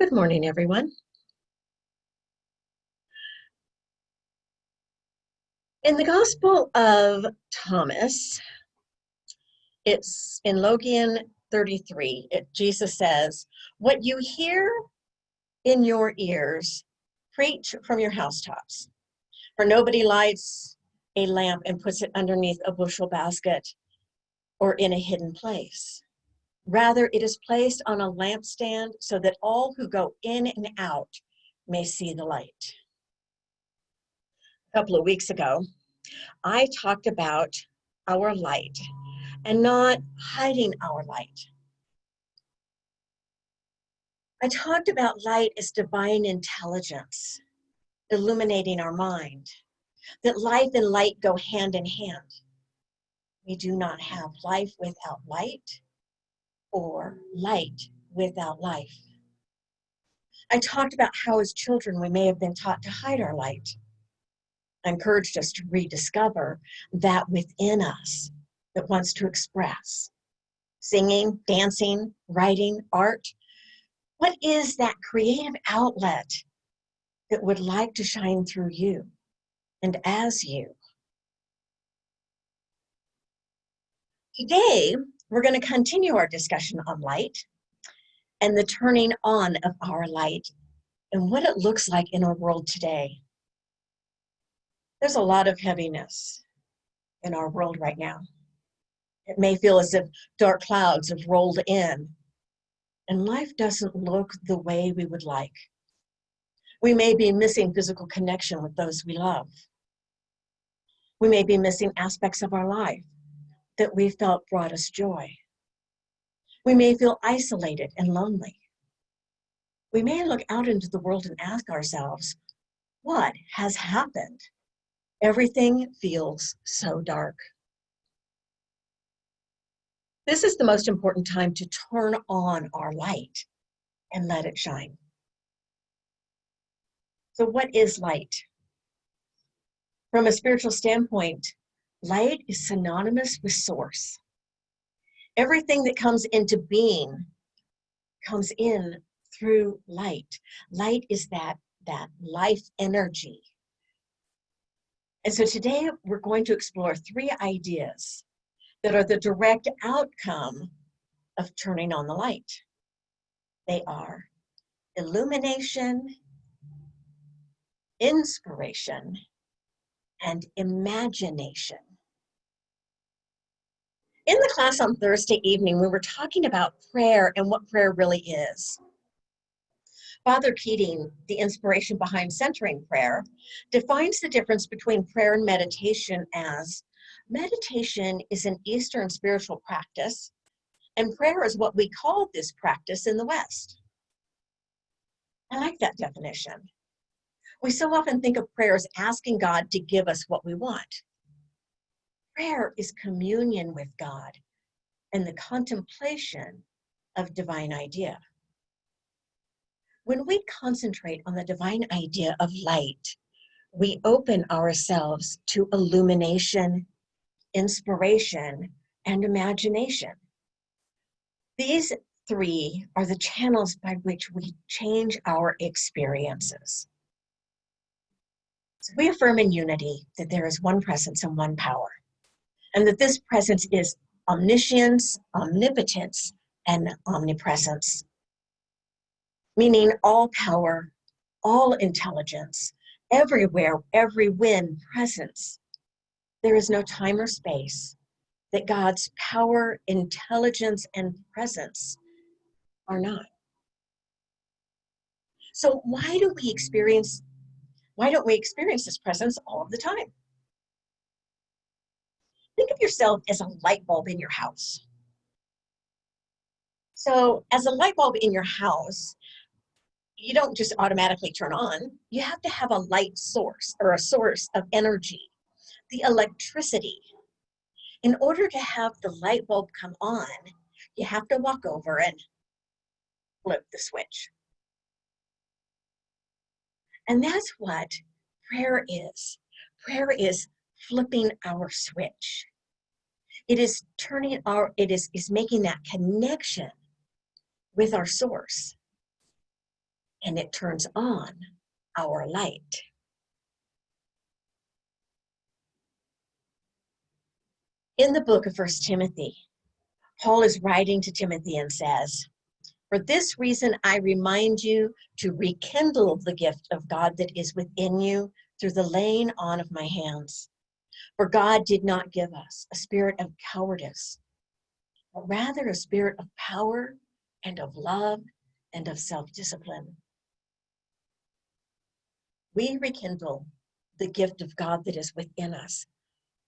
Good morning, everyone. In the Gospel of Thomas, it's in Logan 33, Jesus says, "What you hear in your ears, preach from your housetops. For nobody lights a lamp and puts it underneath a bushel basket or in a hidden place. Rather, it is placed on a lampstand so that all who go in and out may see the light." A couple of weeks ago, I talked about our light and not hiding our light. I talked about light as divine intelligence, illuminating our mind, that life and light go hand in hand. We do not have life without light or light without life. I talked about how as children we may have been taught to hide our light. I encouraged us to rediscover that within us that wants to express. Singing, dancing, writing, art. What is that creative outlet that would like to shine through you and as you? Today, we're going to continue our discussion on light and the turning on of our light and what it looks like in our world today. There's a lot of heaviness in our world right now. It may feel as if dark clouds have rolled in and life doesn't look the way we would like. We may be missing physical connection with those we love. We may be missing aspects of our life that we felt brought us joy. We may feel isolated and lonely. We may look out into the world and ask ourselves, what has happened? Everything feels so dark. This is the most important time to turn on our light and let it shine. So what is light? From a spiritual standpoint, light is synonymous with source. Everything that comes into being comes in through light. Light is that life energy. And so today we're going to explore 3 ideas that are the direct outcome of turning on the light. They are illumination, inspiration, and imagination. In the class on Thursday evening, we were talking about prayer and what prayer really is. Father Keating, the inspiration behind centering prayer, defines the difference between prayer and meditation as meditation is an Eastern spiritual practice, and prayer is what we call this practice in the West. I like that definition. We so often think of prayer as asking God to give us what we want. Prayer is communion with God and the contemplation of divine idea. When we concentrate on the divine idea of light, we open ourselves to illumination, inspiration, and imagination. These 3 are the channels by which we change our experiences. So we affirm in unity that there is one presence and one power, and that this presence is omniscience, omnipotence, and omnipresence, meaning all power, all intelligence, everywhere, every when presence. There is no time or space that God's power, intelligence, and presence are not. So why don't we experience this presence all of the time? Think of yourself as a light bulb in your house. So as a light bulb in your house, you don't just automatically turn on. You have to have a light source or a source of energy, the electricity. In order to have the light bulb come on, you have to walk over and flip the switch. And that's what prayer is. Prayer is flipping our switch. It is making that connection with our source. and it turns on our light. In the book of 1 Timothy, Paul is writing to Timothy and says, "For this reason I remind you to rekindle the gift of God that is within you through the laying on of my hands. For God did not give us a spirit of cowardice, but rather a spirit of power and of love and of self-discipline." We rekindle the gift of God that is within us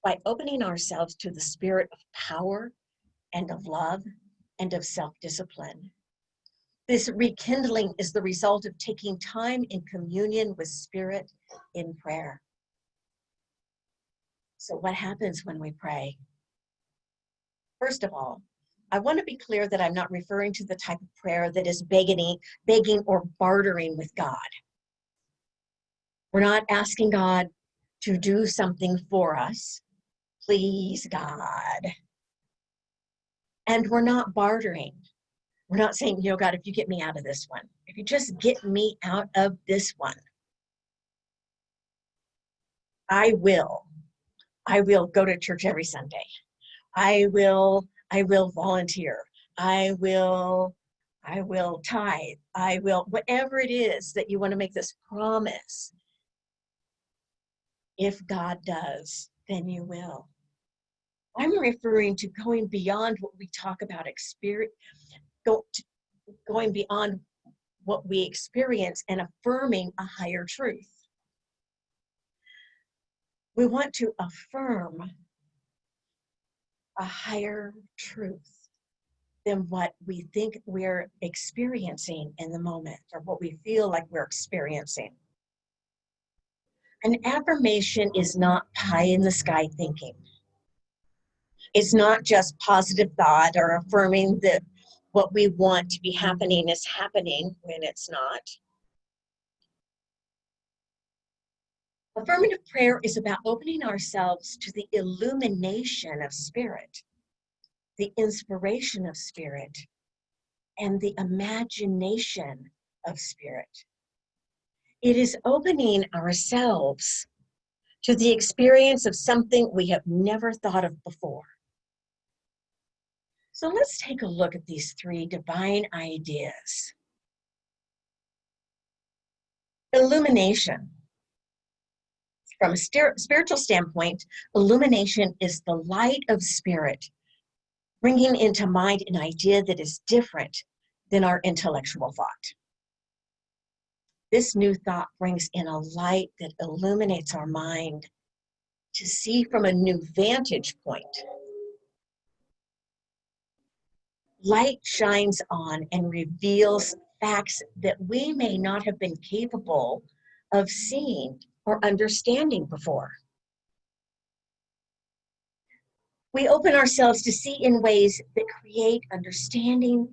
by opening ourselves to the spirit of power and of love and of self-discipline. This rekindling is the result of taking time in communion with Spirit in prayer. So what happens when we pray? First of all, I want to be clear that I'm not referring to the type of prayer that is begging or bartering with God. We're not asking God to do something for us. Please, God. And we're not bartering. We're not saying, God, if you get me out of this one, if you just get me out of this one, I will go to church every Sunday. I will volunteer. I will tithe. Whatever it is that you want to make this promise. If God does, then you will. I'm referring to going beyond what we talk about going beyond what we experience and affirming a higher truth. We want to affirm a higher truth than what we think we're experiencing in the moment or what we feel like we're experiencing. An affirmation is not pie in the sky thinking. It's not just positive thought or affirming that what we want to be happening is happening when it's not. Affirmative prayer is about opening ourselves to the illumination of Spirit, the inspiration of Spirit, and the imagination of Spirit. It is opening ourselves to the experience of something we have never thought of before. So let's take a look at these three divine ideas. Illumination. From a spiritual standpoint, illumination is the light of Spirit, bringing into mind an idea that is different than our intellectual thought. This new thought brings in a light that illuminates our mind to see from a new vantage point. Light shines on and reveals facts that we may not have been capable of seeing or understanding before. We open ourselves to see in ways that create understanding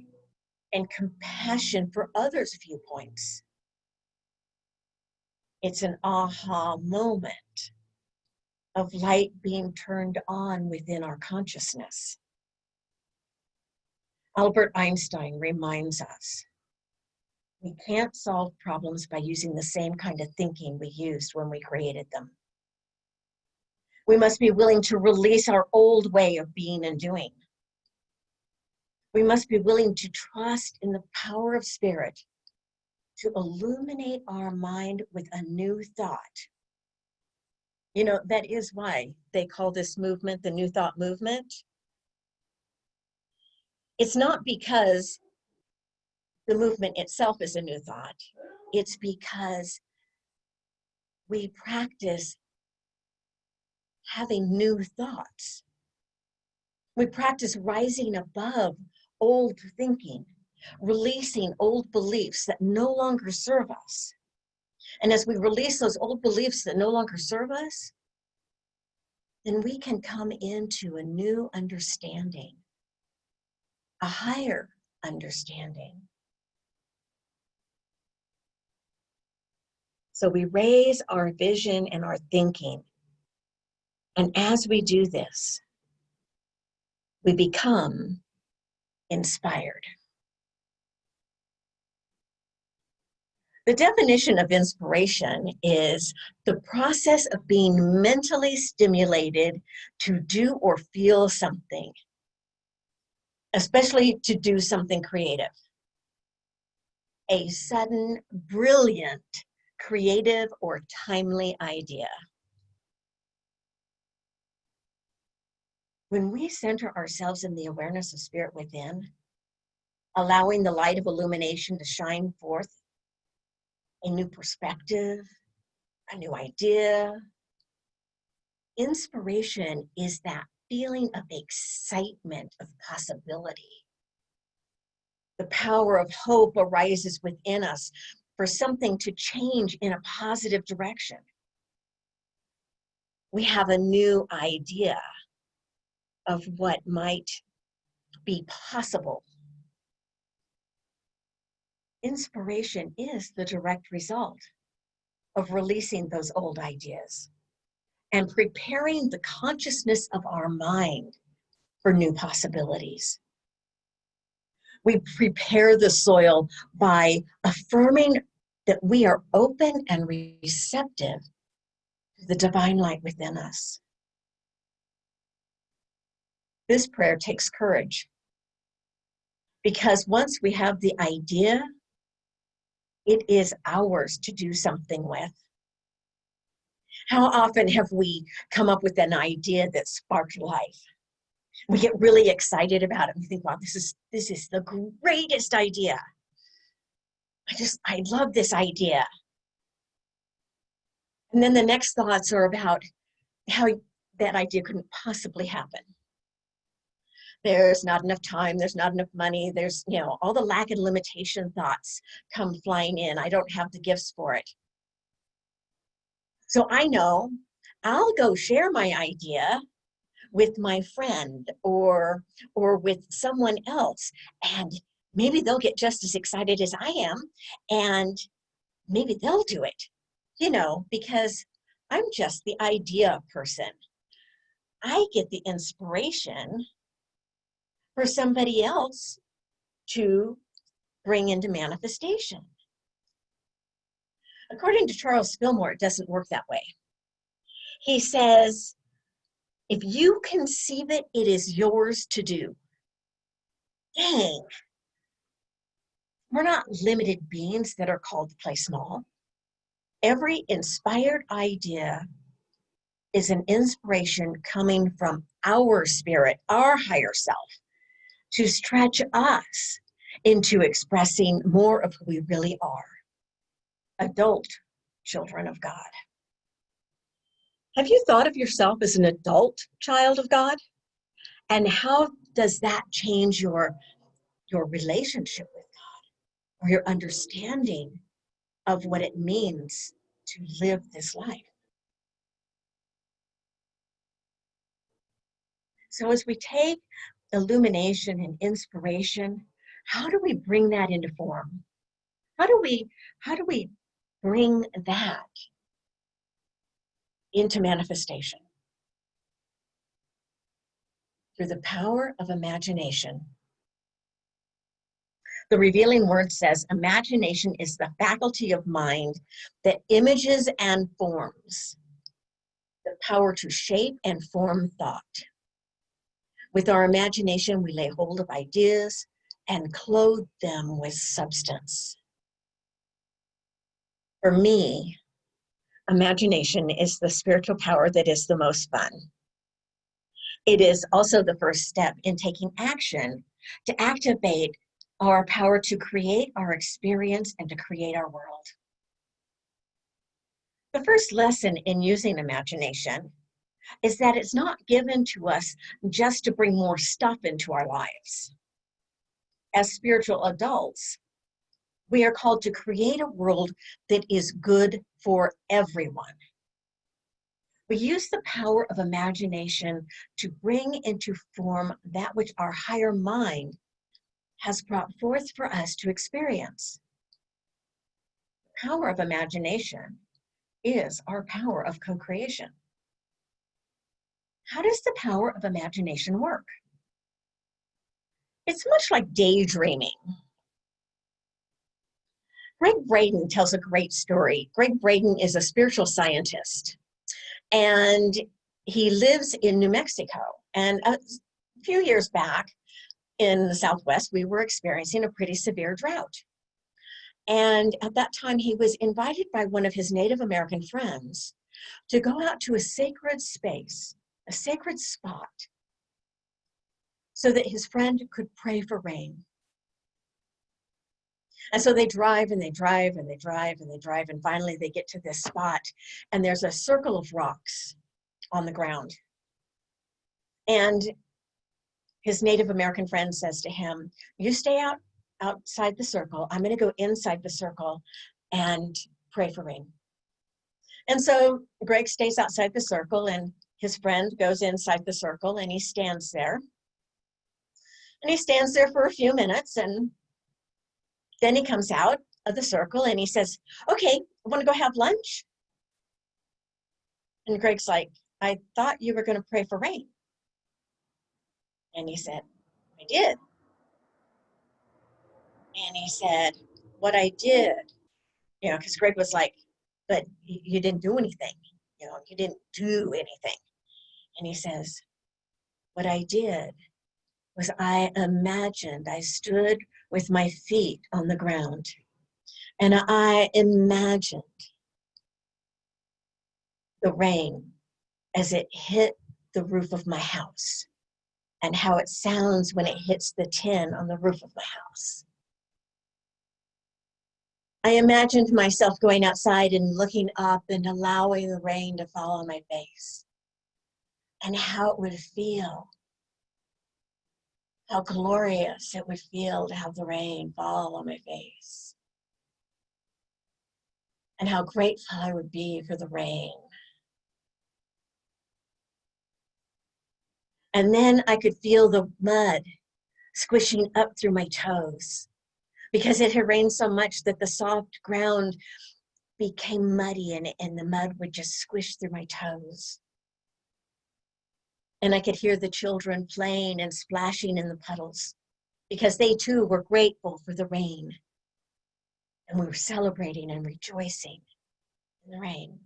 and compassion for others' viewpoints. It's an aha moment of light being turned on within our consciousness. Albert Einstein reminds us, we can't solve problems by using the same kind of thinking we used when we created them. We must be willing to release our old way of being and doing. We must be willing to trust in the power of Spirit to illuminate our mind with a new thought. That is why they call this movement the New Thought Movement. It's not because the movement itself is a new thought. It's because we practice having new thoughts. We practice rising above old thinking, releasing old beliefs that no longer serve us. And as we release those old beliefs that no longer serve us, then we can come into a new understanding, a higher understanding. So we raise our vision and our thinking. And as we do this, we become inspired. The definition of inspiration is the process of being mentally stimulated to do or feel something, especially to do something creative. A sudden, brilliant, creative, or timely idea. When we center ourselves in the awareness of spirit within, allowing the light of illumination to shine forth, a new perspective, a new idea. Inspiration is that feeling of excitement, of possibility. The power of hope arises within us for something to change in a positive direction. We have a new idea of what might be possible. Inspiration is the direct result of releasing those old ideas and preparing the consciousness of our mind for new possibilities. We prepare the soil by affirming that we are open and receptive to the divine light within us. This prayer takes courage because once we have the idea, it is ours to do something with. How often have we come up with an idea that sparked life? We get really excited about it. We think, wow, this is the greatest idea. I love this idea. And then the next thoughts are about how that idea couldn't possibly happen. There's not enough time, there's not enough money, there's, all the lack and limitation thoughts come flying in. I don't have the gifts for it. So I know I'll go share my idea with my friend or with someone else, and maybe they'll get just as excited as I am, and maybe they'll do it, because I'm just the idea person. I get the inspiration for somebody else to bring into manifestation. According to Charles Fillmore, it doesn't work that way. He says, if you conceive it, it is yours to do. Dang. We're not limited beings that are called to play small. Every inspired idea is an inspiration coming from our spirit, our higher self, to stretch us into expressing more of who we really are, adult children of God. Have you thought of yourself as an adult child of God? And how does that change your relationship with God or your understanding of what it means to live this life? So as we take illumination and inspiration, how do we bring that into form? How do we bring that into manifestation? Through the power of imagination. The revealing word says, imagination is the faculty of mind that images and forms, the power to shape and form thought. With our imagination, we lay hold of ideas and clothe them with substance. For me, imagination is the spiritual power that is the most fun. It is also the first step in taking action to activate our power to create our experience and to create our world. The first lesson in using imagination is that it's not given to us just to bring more stuff into our lives. As spiritual adults, we are called to create a world that is good for everyone. We use the power of imagination to bring into form that which our higher mind has brought forth for us to experience. The power of imagination is our power of co-creation. How does the power of imagination work? It's much like daydreaming. Greg Braden tells a great story. Greg Braden is a spiritual scientist, and he lives in New Mexico. And a few years back in the Southwest, we were experiencing a pretty severe drought. And at that time, he was invited by one of his Native American friends to go out to a sacred space, a sacred spot, so that his friend could pray for rain. And so they drive and they drive and they drive and they drive, and finally they get to this spot, and there's a circle of rocks on the ground. And his Native American friend says to him, you stay outside the circle. I'm going to go inside the circle and pray for rain. And so Greg stays outside the circle, and his friend goes inside the circle, and he stands there. And he stands there for a few minutes, and then he comes out of the circle and he says, okay, want to go have lunch? And Greg's like, I thought you were going to pray for rain. And he said, I did. And he said, what I did, because Greg was like, but you didn't do anything. You didn't do anything. And he says, what I did was I imagined I stood with my feet on the ground, and I imagined the rain as it hit the roof of my house and how it sounds when it hits the tin on the roof of my house. I imagined myself going outside and looking up and allowing the rain to fall on my face, and how it would feel, how glorious it would feel to have the rain fall on my face, and how grateful I would be for the rain. And then I could feel the mud squishing up through my toes, because it had rained so much that the soft ground became muddy, and the mud would just squish through my toes. And I could hear the children playing and splashing in the puddles, because they too were grateful for the rain. And we were celebrating and rejoicing in the rain.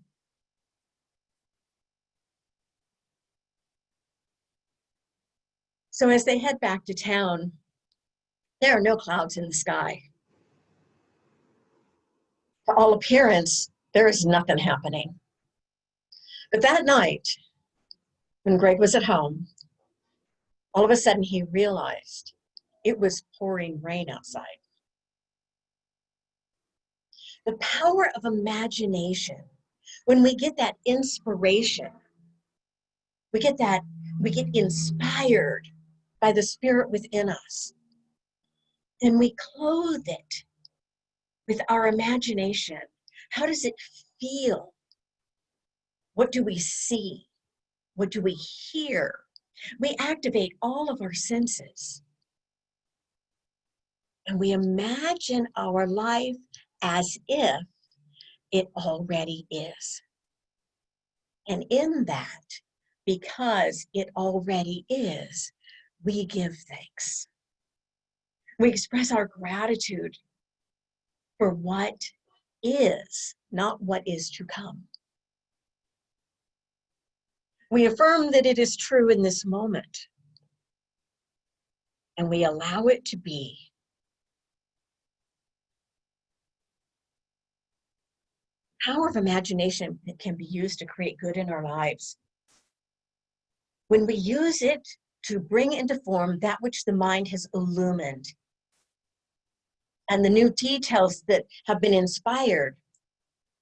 So as they head back to town, there are no clouds in the sky. To all appearance, there is nothing happening. But that night, when Greg was at home, all of a sudden he realized it was pouring rain outside. The power of imagination, when we get that inspiration, we get inspired by the Spirit within us, and we clothe it with our imagination. How does it feel? What do we see? What do we hear? We activate all of our senses, and we imagine our life as if it already is. And in that, because it already is, we give thanks. We express our gratitude for what is, not what is to come. We affirm that it is true in this moment, and we allow it to be. Power of imagination can be used to create good in our lives. When we use it to bring into form that which the mind has illumined, and the new details that have been inspired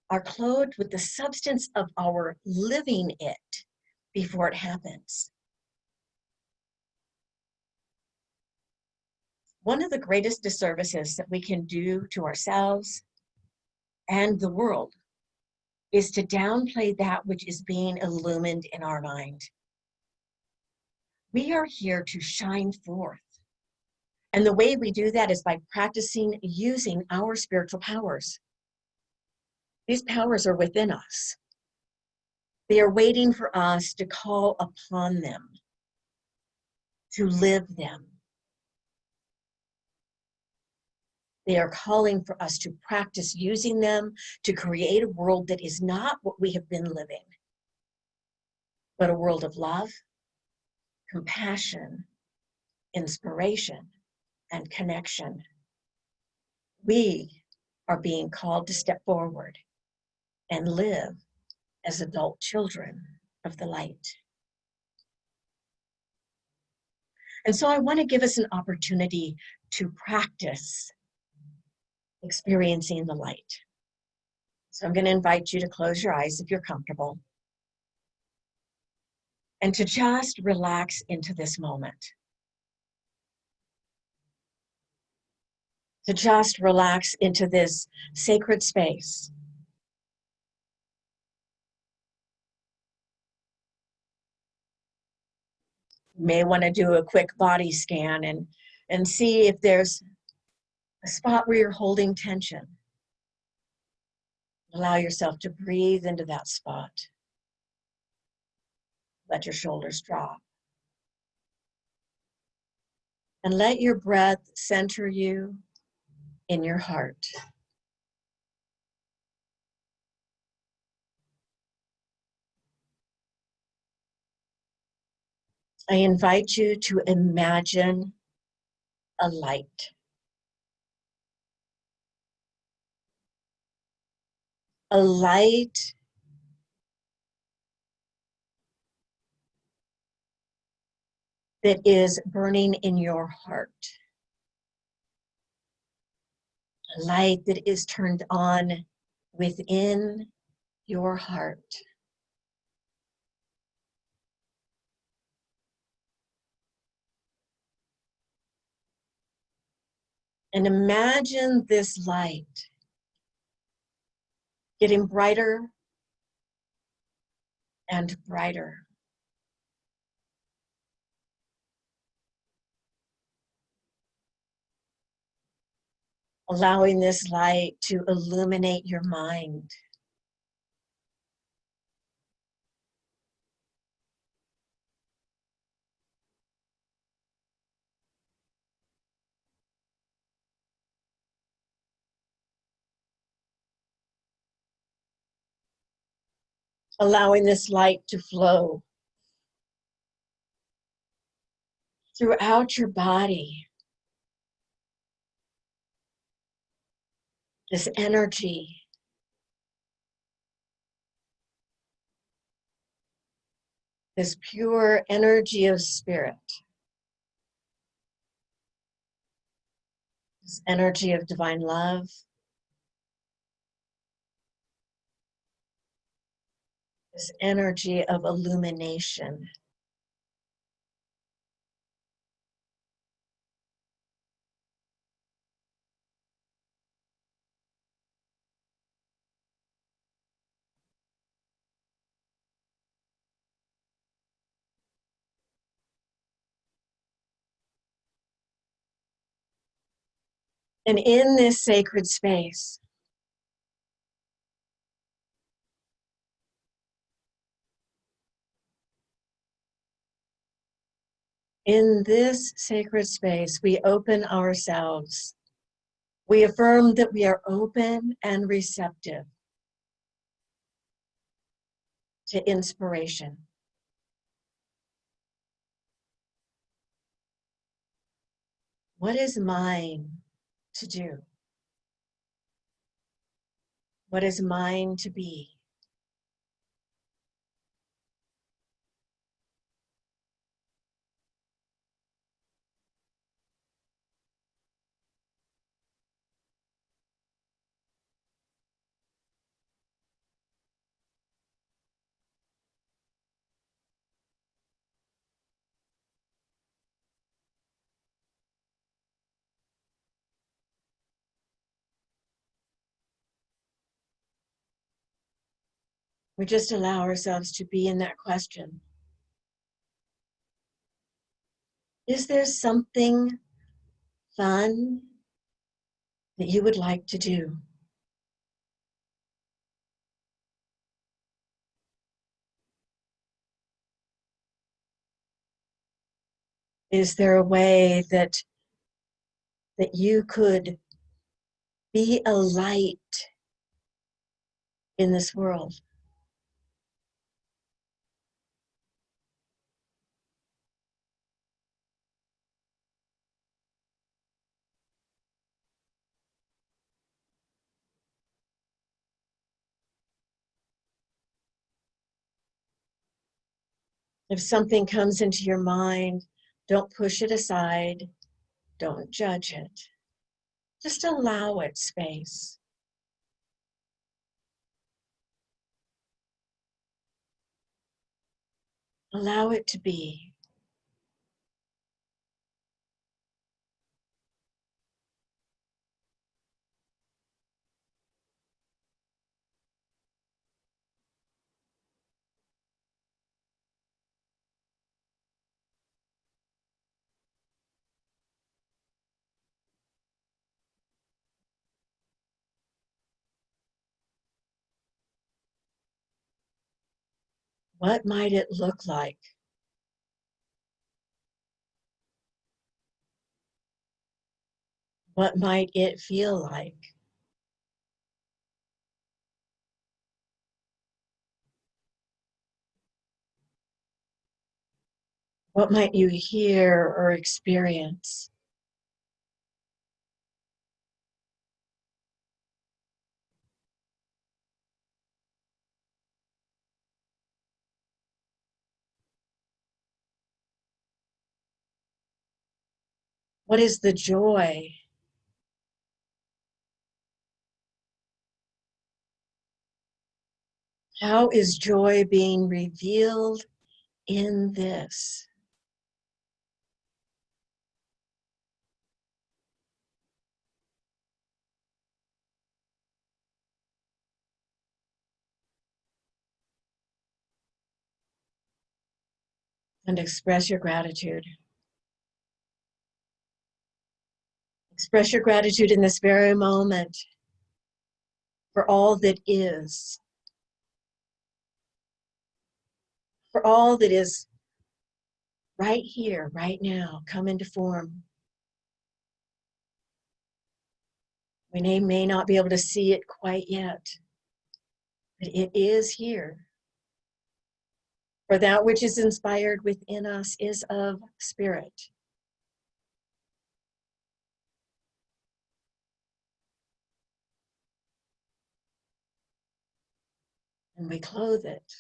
are clothed with the substance of our living it before it happens. One of the greatest disservices that we can do to ourselves and the world is to downplay that which is being illumined in our mind. We are here to shine forth. And the way we do that is by practicing using our spiritual powers. These powers are within us. They are waiting for us to call upon them, to live them. They are calling for us to practice using them to create a world that is not what we have been living, but a world of love, compassion, inspiration, and connection. We are being called to step forward and live as adult children of the light. And so I want to give us an opportunity to practice experiencing the light. So I'm going to invite you to close your eyes if you're comfortable and to just relax into this moment. To just relax into this sacred space. You may want to do a quick body scan and see if there's a spot where you're holding tension. Allow yourself to breathe into that spot. Let your shoulders drop. And let your breath center you in your heart. I invite you to imagine a light. A light that is burning in your heart. A light that is turned on within your heart. And imagine this light getting brighter and brighter. Allowing this light to illuminate your mind. Allowing this light to flow throughout your body. This energy. This pure energy of spirit. This energy of divine love. This energy of illumination. And in this sacred space, we open ourselves. We affirm that we are open and receptive to inspiration. What is mine to do? What is mine to be? We just allow ourselves to be in that question. Is there something fun that you would like to do? Is there a way that you could Be a light in this world. If something comes into your mind, don't push it aside. Don't judge it. Just allow it space. Allow it to be. What might it look like? What might it feel like? What might you hear or experience? What is the joy? How is joy being revealed in this? And express your gratitude. Express your gratitude in this very moment for all that is, for all that is right here, right now, come into form. We may not be able to see it quite yet, but it is here. For that which is inspired within us is of spirit. And we clothe it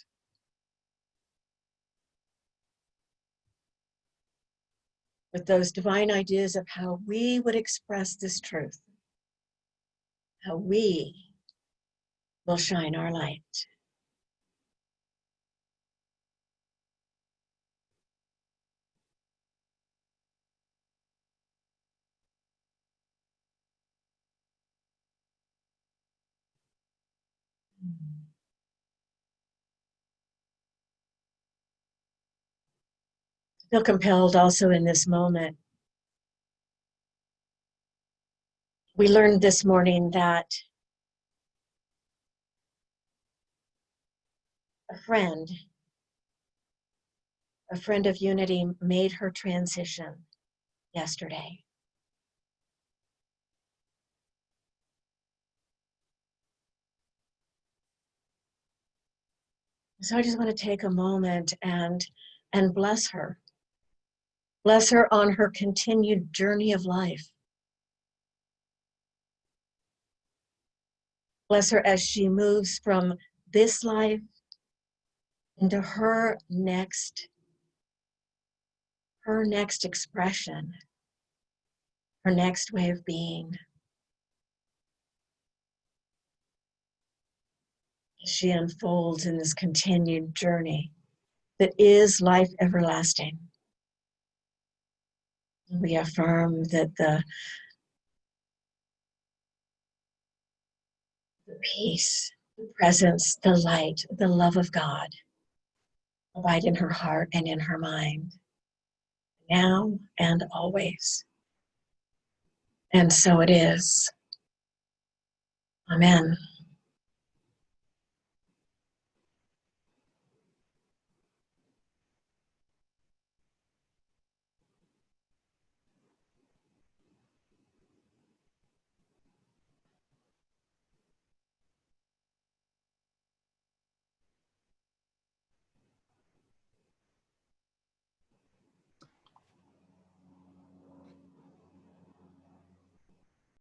with those divine ideas of how we would express this truth, how we will shine our light. I feel compelled also in this moment. We learned this morning that a friend of Unity made her transition yesterday. So I just want to take a moment and bless her. Bless her on her continued journey of life. Bless her as she moves from this life into her next expression, her next way of being. As she unfolds in this continued journey that is life everlasting. We affirm that the peace, the presence, the light, the love of God abide in her heart and in her mind, now and always. And so it is. Amen.